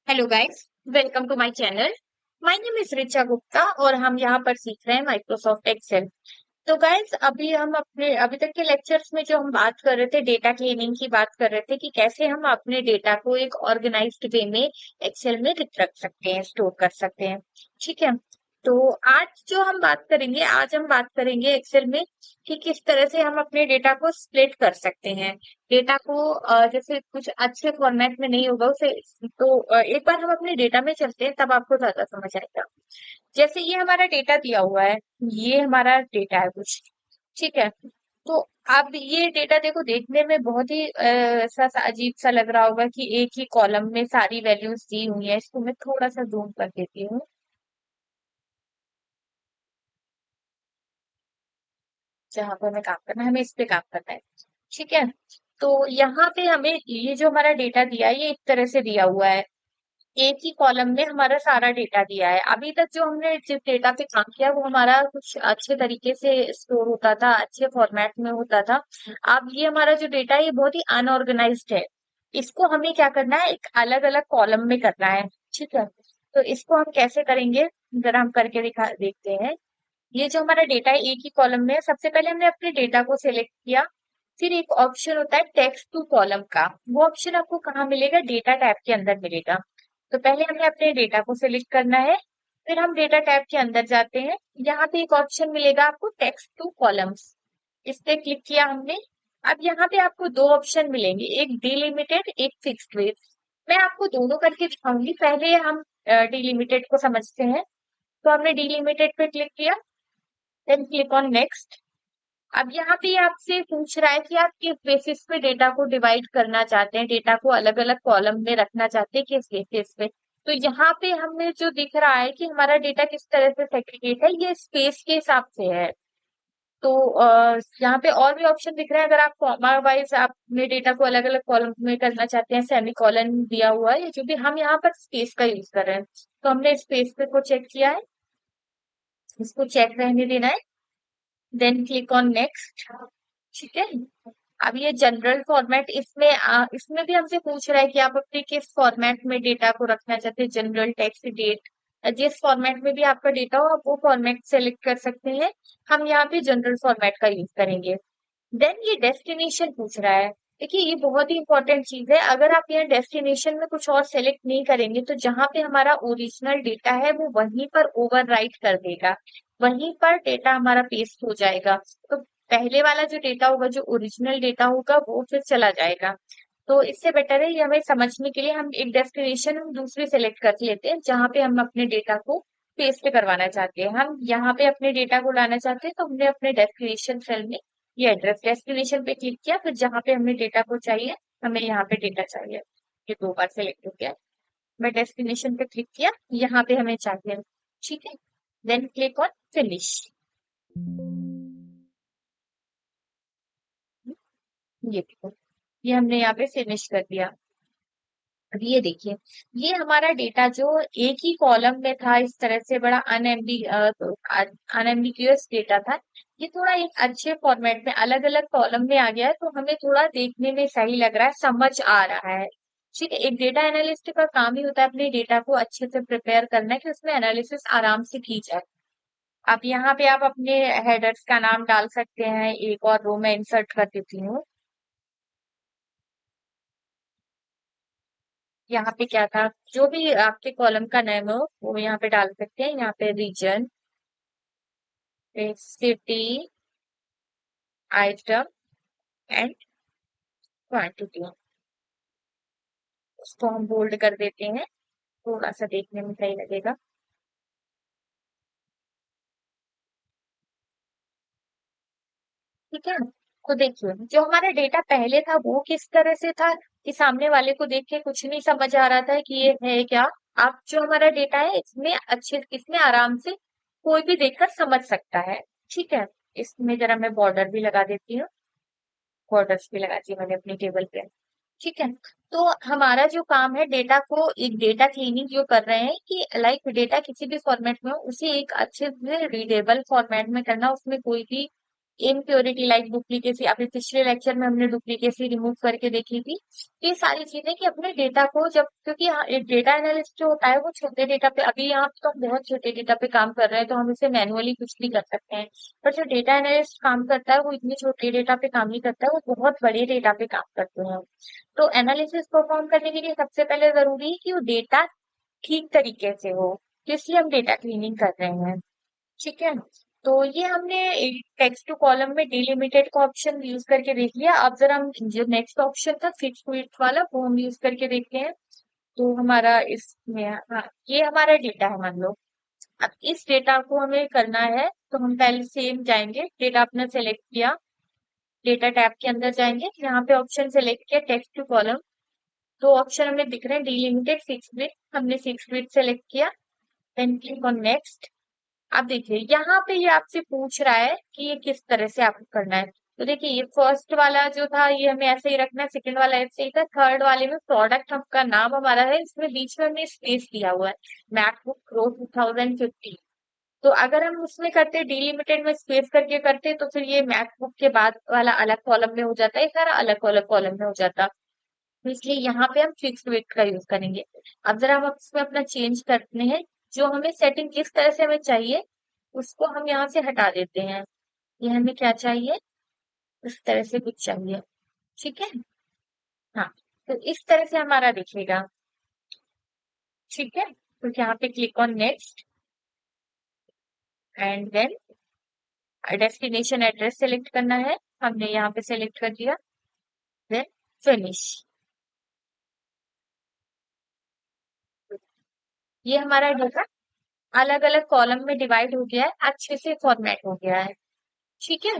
Hello guys, welcome to my channel. My name is Richa Gupta और हम यहाँ पर सीख रहे हैं माइक्रोसॉफ्ट एक्सेल। तो गाइस, अभी तक के लेक्चर्स में जो हम बात कर रहे थे, डेटा क्लीनिंग की बात कर रहे थे कि कैसे हम अपने डेटा को एक ऑर्गेनाइज्ड वे में एक्सेल में रख सकते हैं, स्टोर कर सकते हैं। ठीक है। तो आज हम बात करेंगे एक्सेल में कि किस तरह से हम अपने डेटा को स्प्लिट कर सकते हैं। डेटा को जैसे कुछ अच्छे फॉर्मेट में नहीं होगा उसे, तो एक बार हम अपने डेटा में चलते हैं, तब आपको ज्यादा समझ आएगा। जैसे ये हमारा डेटा दिया हुआ है, ये हमारा डेटा है कुछ। ठीक है। तो अब ये डेटा देखो, देखने में बहुत ही ऐसा अजीब सा लग रहा होगा कि एक ही कॉलम में सारी वैल्यूज दी हुई है। इसको मैं थोड़ा सा जूम कर देती हूँ, जहां पर हमें काम करना है, हमें इस पे काम करना है। ठीक है। तो यहाँ पे हमें ये जो हमारा डेटा दिया है, ये एक तरह से दिया हुआ है। एक ही कॉलम में हमारा सारा डेटा दिया है। अभी तक जो हमने जिस डेटा पे काम किया वो हमारा कुछ अच्छे तरीके से स्टोर होता था, अच्छे फॉर्मेट में होता था। अब ये हमारा जो डेटा है ये बहुत ही अनऑर्गेनाइज्ड है। इसको हमें क्या करना है, एक अलग अलग कॉलम में करना है। ठीक है। तो इसको हम कैसे करेंगे, जरा हम करके दिखा देखते हैं। ये जो हमारा डेटा है एक ही कॉलम में है। सबसे पहले हमने अपने डेटा को सिलेक्ट किया। फिर एक ऑप्शन होता है टेक्स्ट टू कॉलम का। वो ऑप्शन आपको कहाँ मिलेगा, डेटा टैब के अंदर मिलेगा। तो पहले हमें अपने डेटा को सिलेक्ट करना है। फिर हम डेटा टैब के अंदर जाते हैं। यहाँ पे एक ऑप्शन मिलेगा आपको टेक्स्ट टू कॉलम्स। इस पे क्लिक किया हमने। अब यहाँ पे आपको दो ऑप्शन मिलेंगे, एक डिलिमिटेड, एक फिक्स्ड वेट। मैं आपको दोनों करके दिखाऊंगी। पहले हम डिलिमिटेड को समझते हैं। तो हमने डिलिमिटेड पे क्लिक किया, देन क्लिक ऑन नेक्स्ट। अब यहाँ पे ये आपसे पूछ रहा है कि आप किस बेसिस पे डेटा को डिवाइड करना चाहते हैं, डेटा को अलग अलग कॉलम में रखना चाहते हैं, किस बेसिस पे। तो यहाँ पे हमें जो दिख रहा है कि हमारा डेटा किस तरह से सेग्रीगेट है, ये स्पेस के हिसाब से है। तो यहाँ पे और भी ऑप्शन दिख रहा है। अगर आप कॉमा वाइज अपने डेटा को अलग अलग कॉलम में करना चाहते हैं, सेमी कॉलन दिया हुआ है, जो भी हम यहाँ पर स्पेस का यूज कर रहे हैं। तो हमने स्पेस पे को चेक किया है, इसको चेक रहने देना है। Then click on next. ठीक है। अब ये जनरल फॉर्मेट, इसमें भी हमसे पूछ रहा है कि आप अपने किस फॉर्मेट में डेटा को रखना चाहते हैं, जनरल, टेक्स्ट, डेट। जिस फॉर्मेट में भी आपका डेटा हो आप वो फॉर्मेट सेलेक्ट कर सकते हैं। हम यहाँ पे जनरल फॉर्मेट का यूज करेंगे। देन ये डेस्टिनेशन पूछ रहा है। देखिए, ये बहुत ही इंपॉर्टेंट चीज है। अगर आप यहाँ डेस्टिनेशन में कुछ और सेलेक्ट नहीं करेंगे तो जहां पे हमारा ओरिजिनल डेटा है वो वहीं पर ओवरराइट कर देगा, वहीं पर डेटा हमारा पेस्ट हो जाएगा। तो पहले वाला जो डेटा होगा, जो ओरिजिनल डेटा होगा, वो फिर चला जाएगा। तो इससे बेटर है, ये हमें समझने के लिए हम एक डेस्टिनेशन हम दूसरी सेलेक्ट कर लेते हैं जहां पे हम अपने डेटा को पेस्ट करवाना चाहते हैं। हम यहाँ पे अपने डेटा को लाना चाहते हैं, तो हमने अपने डेस्टिनेशन सेल में ये एड्रेस डेस्टिनेशन पे क्लिक किया। फिर जहां पे हमें डेटा को चाहिए, हमें यहाँ पे डेटा चाहिए, ये दो बार सेलेक्ट हो गया। मैं डेस्टिनेशन पे क्लिक किया, यहाँ पे हमें चाहिए। ठीक है। Then click on finish. ये देखो, ये हमने यहाँ पे फिनिश कर दिया। अब ये देखिए, ये हमारा डेटा जो एक ही कॉलम में था, इस तरह से बड़ा अनएम्बिग्यूअस डेटा था, ये थोड़ा एक अच्छे फॉर्मेट में अलग अलग कॉलम में आ गया है। तो हमें थोड़ा देखने में सही लग रहा है, समझ आ रहा है। ठीक है। एक डेटा एनालिस्ट का काम ही होता है अपने डेटा को अच्छे से प्रिपेयर करना, कि उसमें एनालिसिस आराम से की जाए। अब यहाँ पे आप अपने हेडर्स का नाम डाल सकते हैं। एक और रो में इंसर्ट कर देती हूँ। यहाँ पे क्या था, जो भी आपके कॉलम का नेम हो वो यहाँ पे डाल सकते हैं। यहाँ पे region, city, item and quantity. उसको हम बोल्ड कर देते हैं, थोड़ा सा देखने में सही लगेगा। ठीक है। तो देखिए, जो हमारा डेटा पहले था वो किस तरह से था कि सामने वाले को देख के कुछ नहीं समझ आ रहा था कि ये है क्या। अब जो हमारा डेटा है इसमें आराम से कोई भी देखकर समझ सकता है। ठीक है। इसमें जरा मैं बॉर्डर भी लगा देती हूँ, बॉर्डर्स भी लगा दिए मैंने अपनी टेबल पे। ठीक है। तो हमारा जो काम है, डेटा को एक डेटा क्लीनिंग जो कर रहे हैं कि लाइक डेटा किसी भी फॉर्मेट में हो, उसे एक अच्छे से रीडेबल फॉर्मेट में करना, उसमें कोई भी इम्प्योरिटी लाइक डुप्लीकेसी, अभी पिछले लेक्चर में हमने डुप्लीकेसी रिमूव करके देखी थी। ये सारी चीजें कि अपने डेटा को जब, क्योंकि यहाँ एक डेटा एनालिस्ट जो होता है वो छोटे डेटा पे, अभी यहाँ तो हम बहुत छोटे डेटा पे काम कर रहे हैं तो हम इसे मैनुअली कुछ भी कर सकते हैं। पर जो डेटा एनालिस्ट काम करता है वो इतने छोटे डेटा पे काम नहीं करता है, वो बहुत बड़े डेटा पे काम करते हैं। तो एनालिसिस परफॉर्म करने के लिए सबसे पहले जरूरी है कि वो डेटा ठीक तरीके से हो, तो इसलिए हम डेटा क्लीनिंग कर रहे हैं। ठीक है, तो ये हमने टेक्स्ट टू कॉलम में डिलिमिटेड का ऑप्शन यूज करके देख लिया। अब जरा हम जो नेक्स्ट ऑप्शन था फिक्स विड्थ वाला वो हम यूज करके देखते हैं। तो हमारा इसमें, हाँ, ये हमारा डेटा है मान लो। अब इस डेटा को हमें करना है तो हम पहले सेम जाएंगे, डेटा अपना सेलेक्ट किया, डेटा टैब के अंदर जाएंगे, यहाँ पे ऑप्शन सेलेक्ट किया टेक्स्ट टू कॉलम। दो ऑप्शन हमें दिख रहे हैं, डिलिमिटेड फिक्स विड्थ, हमने फिक्स विड्थ सेलेक्ट किया, देन क्लिक ऑन नेक्स्ट। अब देखिए यहाँ पे ये आपसे पूछ रहा है कि ये किस तरह से आपको करना है। तो देखिए ये फर्स्ट वाला जो था ये हमें ऐसे ही रखना है, सेकंड वाला ऐसे ही था, थर्ड वाले में प्रोडक्ट हमका नाम हमारा है, इसमें बीच में हमने स्पेस दिया हुआ है, मैकबुक प्रो 2015। तो अगर हम उसमें करते डिलिमिटेड में स्पेस करके करते तो फिर ये मैकबुक के बाद वाला अलग कॉलम में हो जाता है, सारा अलग अलग कॉलम में हो जाता। तो इसलिए यहाँ पे हम फिक्स वेट का यूज करेंगे। अब जरा हम इसमें अपना चेंज करते हैं, जो हमें सेटिंग किस तरह से हमें चाहिए उसको हम यहाँ से हटा देते हैं। ये हमें क्या चाहिए, इस तरह से कुछ चाहिए। ठीक है, हाँ, तो इस तरह से हमारा दिखेगा। ठीक है, तो यहाँ पे click on next and then destination address select करना है, हमने यहाँ पे सेलेक्ट कर दिया, देन फिनिश। ये हमारा डेटा अलग अलग कॉलम में डिवाइड हो गया है, अच्छे से फॉर्मेट हो गया है। ठीक है,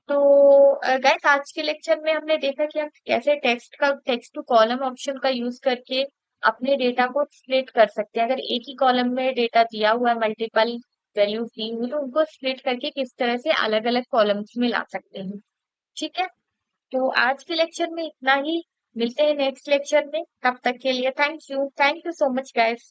तो गाइस आज के लेक्चर में हमने देखा कि हम कैसे टेक्स्ट टू कॉलम ऑप्शन का यूज करके अपने डेटा को स्प्लिट कर सकते हैं। अगर एक ही कॉलम में डेटा दिया हुआ है, मल्टीपल वैल्यूज दी हुई, तो उनको स्प्लिट करके किस तरह से अलग अलग कॉलम्स में ला सकते हैं। ठीक है, तो आज के लेक्चर में इतना ही, मिलते हैं नेक्स्ट लेक्चर में, तब तक के लिए thank you so much guys.